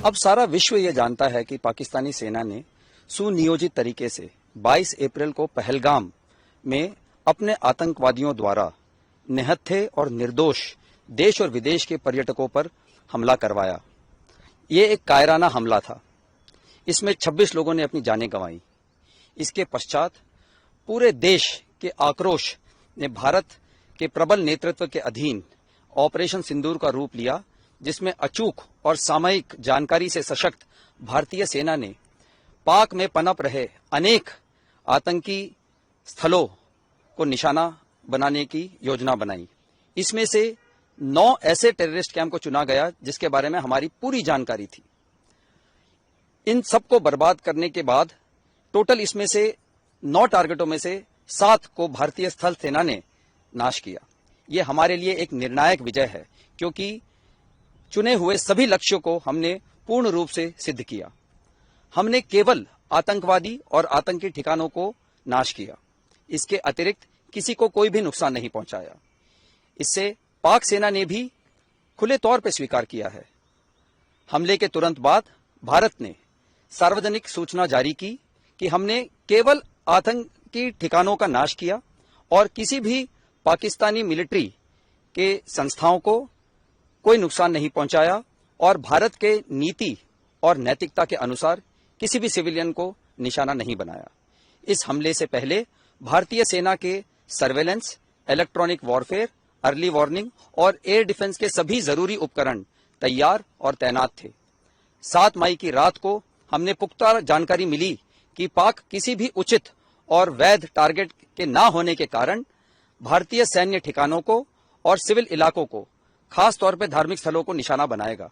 अब सारा विश्व ये जानता है कि पाकिस्तानी सेना ने सुनियोजित तरीके से 22 अप्रैल को पहलगाम में अपने आतंकवादियों द्वारा निहत्थे और निर्दोष देश और विदेश के पर्यटकों पर हमला करवाया। ये एक कायराना हमला था। इसमें 26 लोगों ने अपनी जानें गंवाई। इसके पश्चात पूरे देश के आक्रोश ने भारत के प्रबल नेतृत्व के अधीन ऑपरेशन सिंदूर का रूप लिया, जिसमें अचूक और सामयिक जानकारी से सशक्त भारतीय सेना ने पाक में पनप रहे अनेक आतंकी स्थलों को निशाना बनाने की योजना बनाई। इसमें से 9 ऐसे टेररिस्ट कैंप को चुना गया जिसके बारे में हमारी पूरी जानकारी थी। इन सबको बर्बाद करने के बाद टोटल इसमें से 9 टारगेटों में से 7 को भारतीय स्थल सेना ने नाश किया। ये हमारे लिए एक निर्णायक विजय है, क्योंकि चुने हुए सभी लक्ष्यों को हमने पूर्ण रूप से सिद्ध किया। हमने केवल आतंकवादी और आतंकी ठिकानों को नाश किया। इसके अतिरिक्त किसी को कोई भी नुकसान नहीं पहुंचाया। इससे पाक सेना ने भी खुले तौर पर स्वीकार किया है। हमले के तुरंत बाद भारत ने सार्वजनिक सूचना जारी की कि हमने केवल आतंकी ठिकानों का नाश किया और किसी भी पाकिस्तानी मिलिट्री के संस्थाओं को कोई नुकसान नहीं पहुंचाया और भारत के नीति और नैतिकता के अनुसार किसी भी सिविलियन को निशाना नहीं बनाया। इस हमले से पहले भारतीय सेना के surveillance, electronic warfare, early warning और एयर डिफेंस के सभी जरूरी उपकरण तैयार और तैनात थे। 7 मई की रात को हमने पुख्ता जानकारी मिली कि पाक किसी भी उचित और वैध टारगेट के ना होने के कारण भारतीय सैन्य ठिकानों को और सिविल इलाकों को, खास तौर पर धार्मिक स्थलों को निशाना बनाएगा।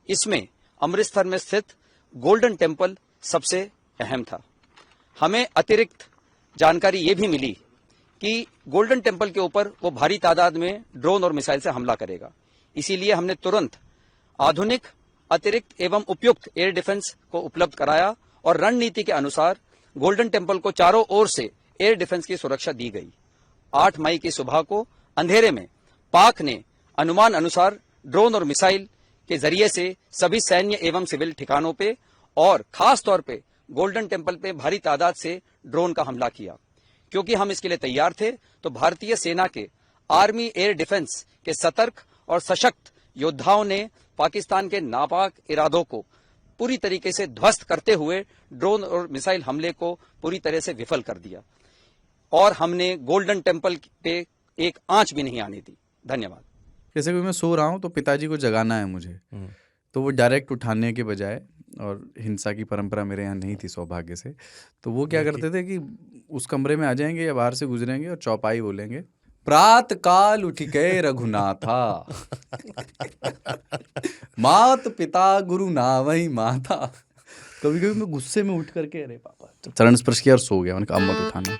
इसमें अमृतसर में स्थित गोल्डन टेम्पल सबसे अहम था। हमें अतिरिक्त जानकारी ये भी मिली कि गोल्डन टेम्पल के ऊपर वो भारी तादाद में ड्रोन और मिसाइल से हमला करेगा। इसीलिए हमने तुरंत आधुनिक, अतिरिक्त एवं उपयुक्त एयर डिफेंस को उपलब्ध कराया और रणनीति के अनुसार गोल्डन टेम्पल को चारों ओर से एयर डिफेंस की सुरक्षा दी गई। 8 मई की सुबह को अंधेरे में पाक ने अनुमान अनुसार ड्रोन और मिसाइल के जरिए से सभी सैन्य एवं सिविल ठिकानों पे और खास तौर पे गोल्डन टेम्पल पे भारी तादाद से ड्रोन का हमला किया। क्योंकि हम इसके लिए तैयार थे, तो भारतीय सेना के आर्मी एयर डिफेंस के सतर्क और सशक्त योद्धाओं ने पाकिस्तान के नापाक इरादों को पूरी तरीके से ध्वस्त करते हुए ड्रोन और मिसाइल हमले को पूरी तरह से विफल कर दिया और हमने गोल्डन टेम्पल पे एक आंच भी नहीं आने दी। धन्यवाद। जैसे कि मैं सो रहा हूँ तो पिताजी को जगाना है मुझे, तो वो डायरेक्ट उठाने के बजाय, और हिंसा की परंपरा मेरे यहाँ नहीं थी सौभाग्य से, तो वो क्या करते थे कि उस कमरे में आ जाएंगे या बाहर से गुजरेंगे और चौपाई बोलेंगे, प्रात काल उठ के रघुनाथा मात पिता गुरु नावही माता। कभी कभी मैं गुस्से में उठ करके अरे पापा चरण स्पर्श किया और सो गया। मैंने कहा अब मत उठाना।